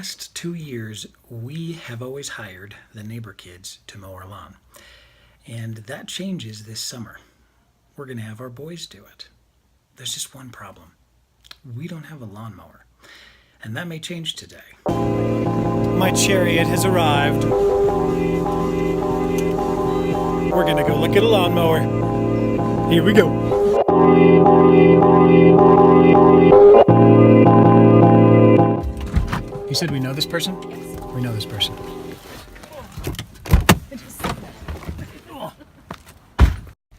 last 2 years, we have always hired the neighbor kids to mow our lawn. And that changes this summer. We're going to have our boys do it. There's just one problem. We don't have a lawnmower. And that may change today. My chariot has arrived. We're going to go look at a lawnmower. Here we go. You said we know this person? Yes. We know this person.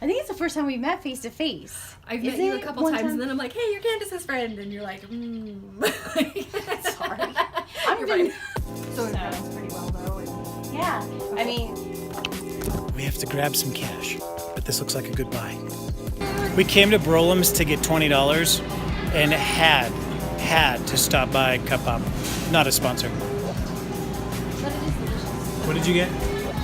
I think it's the first time we met face to face. I've met you a couple times and then I'm like, hey, you're Candace's friend. And you're like, Sorry. You're right. So it sounds pretty well though. Yeah. I mean, We have to grab some cash, but this looks like a good buy. We came to Brolam's to get $20 and had to stop by Cup Up. Not a sponsor. but it is delicious. What did you get?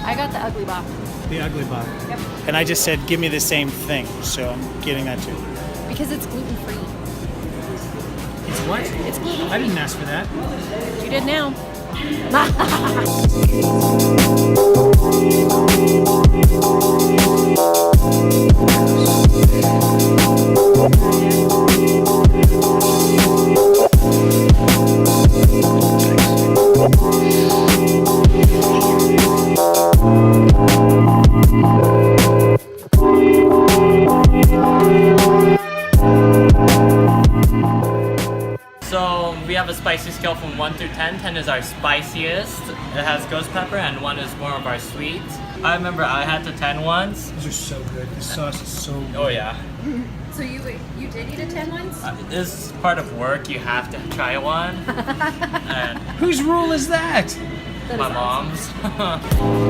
I got the ugly box. The ugly box. Yep. And I just said, give me the same thing, so I'm getting that too. Because it's gluten free. It's what? It's gluten free. I didn't ask for that. You did now. So we have a spicy scale from 1 through 10. 10 is our spiciest. It has ghost pepper, and 1 is more of our sweet. I remember I had the 10 once. These are so good. This sauce is so good. Oh yeah. So you did eat a 10 once? This is part of work. You have to try one. And Whose rule is that? my mom's.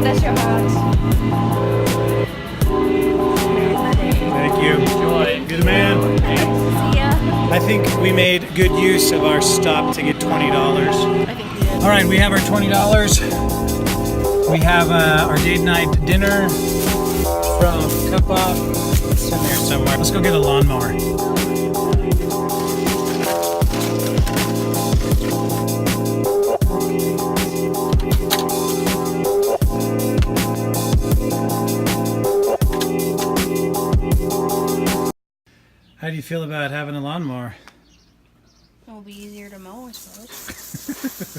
That's your heart. Thank you. Enjoy. You're the man. See ya. I think we made good use of our stop to get $20. I think we did. All right, we have our $20. We have our date night dinner from Cup Up. It's in there somewhere. Let's go get a lawnmower. How do you feel about having a lawnmower? It'll be easier to mow, I suppose.